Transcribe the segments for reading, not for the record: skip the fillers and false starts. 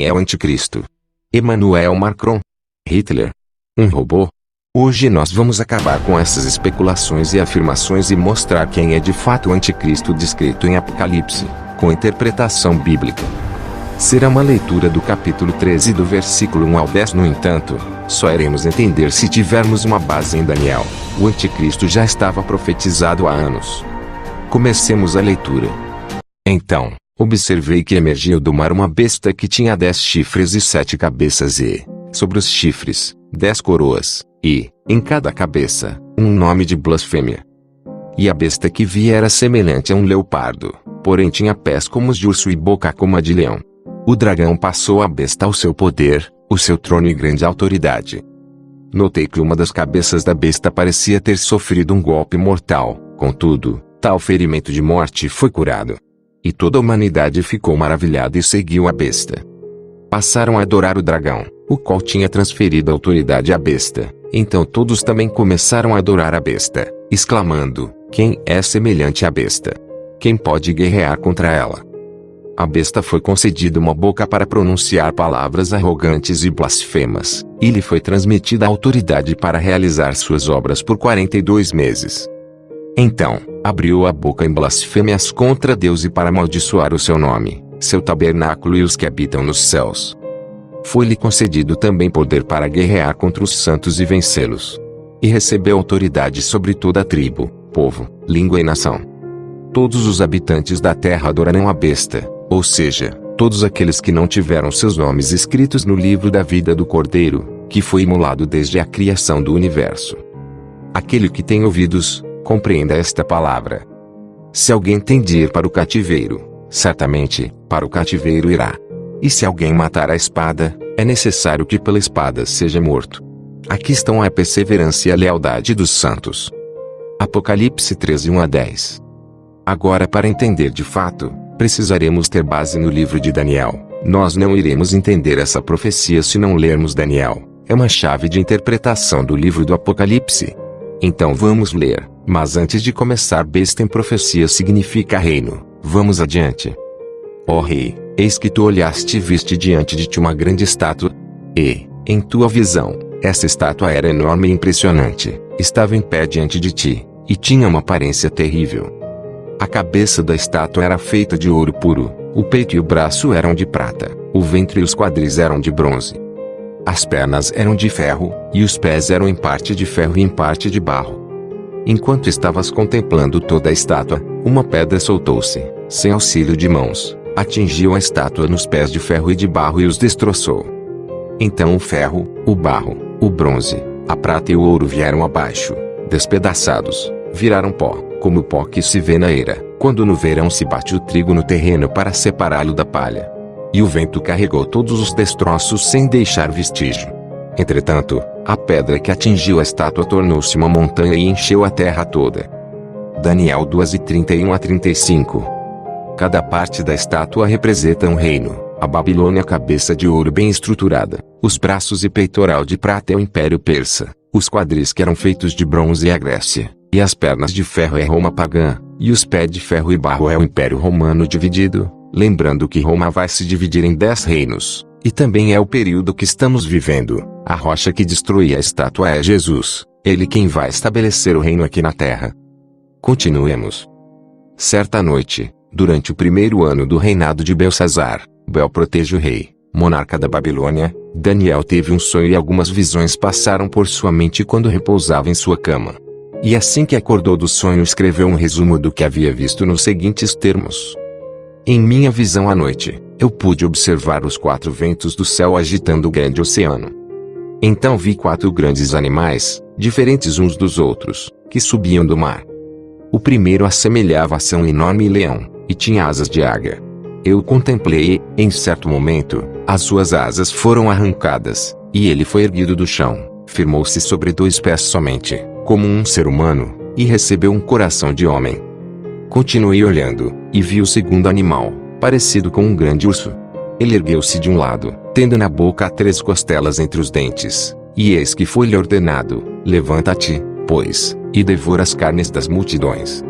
quem é o anticristo? Emmanuel Macron? Hitler? Um robô? Hoje nós vamos acabar com essas especulações e afirmações e mostrar quem é de fato o anticristo descrito em Apocalipse, com interpretação bíblica. Será uma leitura do capítulo 13 do versículo 1 ao 10. No entanto, só iremos entender se tivermos uma base em Daniel. O anticristo já estava profetizado há anos. Comecemos a leitura. Então, observei que emergiu do mar uma besta que tinha 10 chifres e 7 cabeças e, sobre os chifres, 10 coroas, e, em cada cabeça, um nome de blasfêmia. E a besta que vi era semelhante a um leopardo, porém tinha pés como os de urso e boca como a de leão. O dragão passou à besta ao seu poder, o seu trono e grande autoridade. Notei que uma das cabeças da besta parecia ter sofrido um golpe mortal, contudo, tal ferimento de morte foi curado. E toda a humanidade ficou maravilhada e seguiu a besta. Passaram a adorar o dragão, o qual tinha transferido a autoridade à besta. Então todos também começaram a adorar a besta, exclamando: quem é semelhante à besta? Quem pode guerrear contra ela? A besta foi concedida uma boca para pronunciar palavras arrogantes e blasfemas, e lhe foi transmitida a autoridade para realizar suas obras por 42 meses. Então, abriu a boca em blasfêmias contra Deus e para amaldiçoar o seu nome, seu tabernáculo e os que habitam nos céus. Foi-lhe concedido também poder para guerrear contra os santos e vencê-los. E recebeu autoridade sobre toda a tribo, povo, língua e nação. Todos os habitantes da terra adorarão a besta, ou seja, todos aqueles que não tiveram seus nomes escritos no livro da vida do Cordeiro, que foi imolado desde a criação do universo. Aquele que tem ouvidos, compreenda esta palavra. Se alguém tem de ir para o cativeiro, certamente, para o cativeiro irá. E se alguém matar a espada, é necessário que pela espada seja morto. Aqui estão a perseverança e a lealdade dos santos. Apocalipse 13, 1 a 10. Agora, para entender de fato, precisaremos ter base no livro de Daniel. Nós não iremos entender essa profecia se não lermos Daniel. É uma chave de interpretação do livro do Apocalipse. Então vamos ler, mas antes de começar, besta em profecia significa reino. Vamos adiante. Ó rei, eis que tu olhaste e viste diante de ti uma grande estátua. E, em tua visão, essa estátua era enorme e impressionante, estava em pé diante de ti, e tinha uma aparência terrível. A cabeça da estátua era feita de ouro puro, o peito e o braço eram de prata, o ventre e os quadris eram de bronze. As pernas eram de ferro, e os pés eram em parte de ferro e em parte de barro. Enquanto estavas contemplando toda a estátua, uma pedra soltou-se, sem auxílio de mãos, atingiu a estátua nos pés de ferro e de barro e os destroçou. Então o ferro, o barro, o bronze, a prata e o ouro vieram abaixo, despedaçados, viraram pó, como o pó que se vê na eira, quando no verão se bate o trigo no terreno para separá-lo da palha. E o vento carregou todos os destroços sem deixar vestígio. Entretanto, a pedra que atingiu a estátua tornou-se uma montanha e encheu a terra toda. Daniel 2, 31 a 35. Cada parte da estátua representa um reino. A Babilônia, cabeça de ouro bem estruturada, os braços e peitoral de prata é o Império Persa, os quadris que eram feitos de bronze é a Grécia, e as pernas de ferro é Roma pagã, e os pés de ferro e barro é o Império Romano dividido, lembrando que Roma vai se dividir em 10 reinos, e também é o período que estamos vivendo. A rocha que destruía a estátua é Jesus, ele quem vai estabelecer o reino aqui na terra. Continuemos. Certa noite, durante o primeiro ano do reinado de Belsazar, Bel protege o rei, monarca da Babilônia, Daniel teve um sonho e algumas visões passaram por sua mente quando repousava em sua cama. E assim que acordou do sonho escreveu um resumo do que havia visto nos seguintes termos. Em minha visão à noite, eu pude observar os 4 ventos do céu agitando o grande oceano. Então vi 4 grandes animais, diferentes uns dos outros, que subiam do mar. O primeiro assemelhava-se a um enorme leão, e tinha asas de águia. Eu o contemplei e, em certo momento, as suas asas foram arrancadas, e ele foi erguido do chão, firmou-se sobre 2 pés somente, como um ser humano, e recebeu um coração de homem. Continuei olhando, e vi o segundo animal, parecido com um grande urso. Ele ergueu-se de um lado, tendo na boca 3 costelas entre os dentes, e eis que foi-lhe ordenado: levanta-te, pois, e devora as carnes das multidões.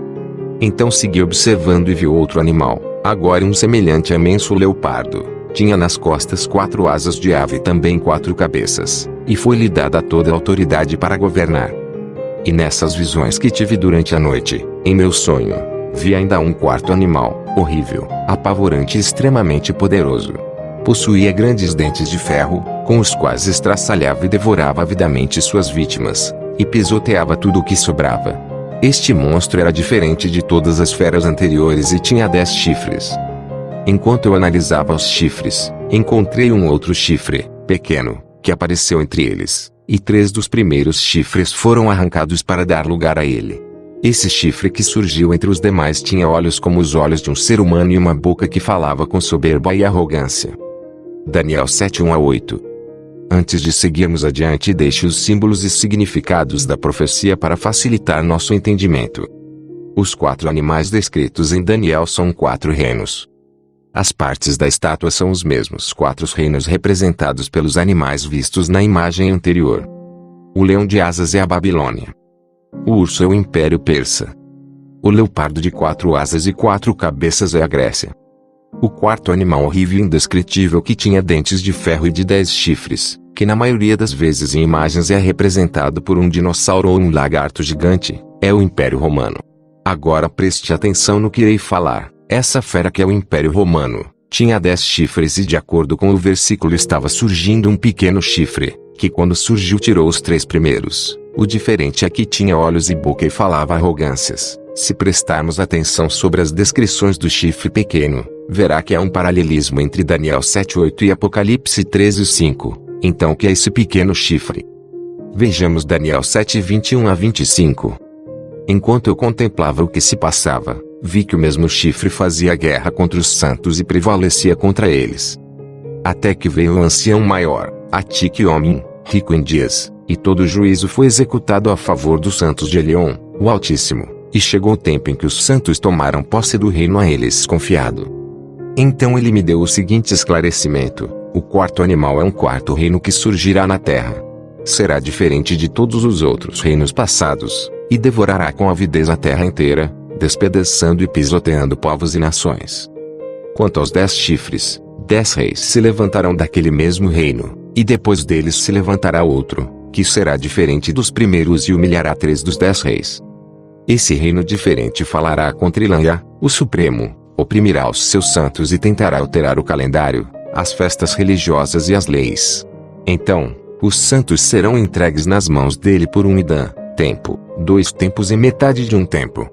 Então segui observando e vi outro animal, agora um semelhante a imenso leopardo, Tinha nas costas 4 asas de ave e também 4 cabeças, e foi-lhe dada toda a autoridade para governar. E nessas visões que tive durante a noite, em meu sonho, vi ainda um quarto animal, horrível, apavorante e extremamente poderoso. Possuía grandes dentes de ferro, com os quais estraçalhava e devorava avidamente suas vítimas, e pisoteava tudo o que sobrava. Este monstro era diferente de todas as feras anteriores e tinha 10 chifres. Enquanto eu analisava os chifres, encontrei um outro chifre, pequeno, que apareceu entre eles, e 3 dos primeiros chifres foram arrancados para dar lugar a ele. Esse chifre que surgiu entre os demais tinha olhos como os olhos de um ser humano e uma boca que falava com soberba e arrogância. Daniel 7:1-8. Antes de seguirmos adiante, deixe os símbolos e significados da profecia para facilitar nosso entendimento. Os 4 animais descritos em Daniel são 4 reinos. As partes da estátua são os mesmos 4 reinos representados pelos animais vistos na imagem anterior. O leão de asas é a Babilônia. O urso é o Império Persa. O leopardo de 4 asas e 4 cabeças é a Grécia. O quarto animal horrível e indescritível que tinha dentes de ferro e de 10 chifres, que na maioria das vezes em imagens é representado por um dinossauro ou um lagarto gigante, é o Império Romano. Agora preste atenção no que irei falar. Essa fera que é o Império Romano, tinha 10 chifres e de acordo com o versículo estava surgindo um pequeno chifre, que quando surgiu tirou os 3 primeiros. O diferente é que tinha olhos e boca e falava arrogâncias. Se prestarmos atenção sobre as descrições do chifre pequeno, verá que há um paralelismo entre Daniel 7:8 e Apocalipse 13:5. Então o que é esse pequeno chifre? Vejamos Daniel 7:21-25. Enquanto eu contemplava o que se passava, vi que o mesmo chifre fazia guerra contra os santos e prevalecia contra eles. Até que veio o ancião maior, Atik-Omin, rico em dias, e todo o juízo foi executado a favor dos santos de Elion, o Altíssimo, e chegou o tempo em que os santos tomaram posse do reino a eles confiado. Então ele me deu o seguinte esclarecimento: o quarto animal é um quarto reino que surgirá na terra. Será diferente de todos os outros reinos passados, e devorará com avidez a terra inteira, despedaçando e pisoteando povos e nações. Quanto aos 10 chifres, 10 reis se levantarão daquele mesmo reino, e depois deles se levantará outro, que será diferente dos primeiros e humilhará 3 dos 10 reis. Esse reino diferente falará contra Ilã, o Supremo, oprimirá os seus santos e tentará alterar o calendário, as festas religiosas e as leis. Então, os santos serão entregues nas mãos dele por um idã, tempo, 2 tempos e metade de um tempo.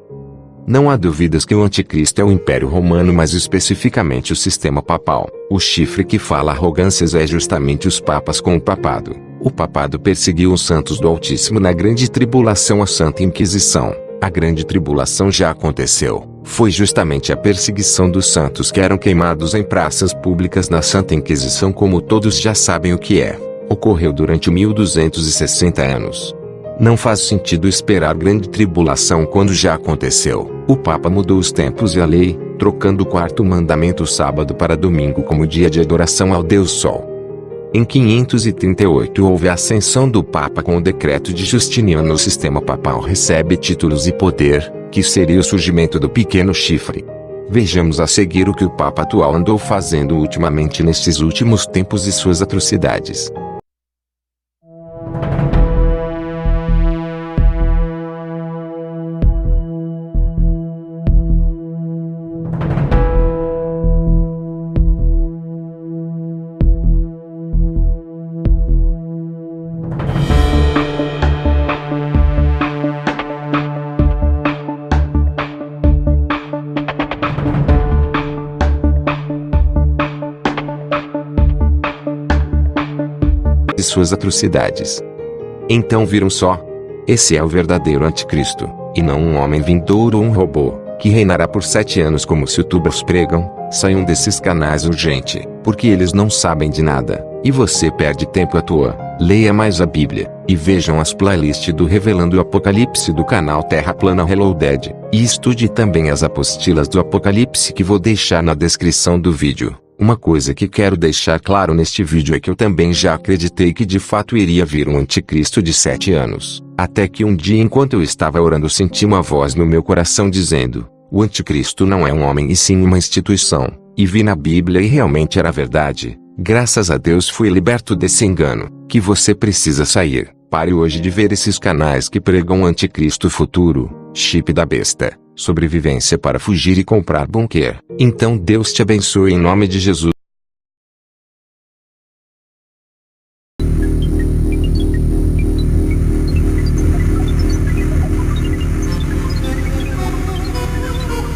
Não há dúvidas que o anticristo é o Império Romano, mas especificamente o sistema papal. O chifre que fala arrogâncias é justamente os papas com o papado. O papado perseguiu os santos do Altíssimo na grande tribulação, a Santa Inquisição. A grande tribulação já aconteceu. Foi justamente a perseguição dos santos que eram queimados em praças públicas na Santa Inquisição, como todos já sabem o que é. Ocorreu durante 1260 anos. Não faz sentido esperar grande tribulação quando já aconteceu. O Papa mudou os tempos e a lei, trocando o 4º mandamento sábado para domingo como dia de adoração ao Deus Sol. Em 538 houve a ascensão do Papa com o decreto de Justiniano. O sistema papal recebe títulos e poder, que seria o surgimento do pequeno chifre. Vejamos a seguir o que o Papa atual andou fazendo ultimamente nestes últimos tempos e suas atrocidades. De suas atrocidades. Então viram só? Esse é o verdadeiro anticristo, e não um homem vindouro ou um robô, que reinará por 7 anos como os youtubers pregam. Saiam desses canais urgente, porque eles não sabem de nada, e você perde tempo à toa. Leia mais a Bíblia, e vejam as playlists do Revelando o Apocalipse do canal Terra Plana Reloaded, e estude também as apostilas do Apocalipse que vou deixar na descrição do vídeo. Uma coisa que quero deixar claro neste vídeo é que eu também já acreditei que de fato iria vir um anticristo de 7 anos. Até que um dia, enquanto eu estava orando, senti uma voz no meu coração dizendo: o anticristo não é um homem e sim uma instituição. E vi na Bíblia e realmente era verdade. Graças a Deus fui liberto desse engano, que você precisa sair. Pare hoje de ver esses canais que pregam o anticristo futuro, chip da besta, sobrevivência para fugir e comprar bunker. Então Deus te abençoe em nome de Jesus.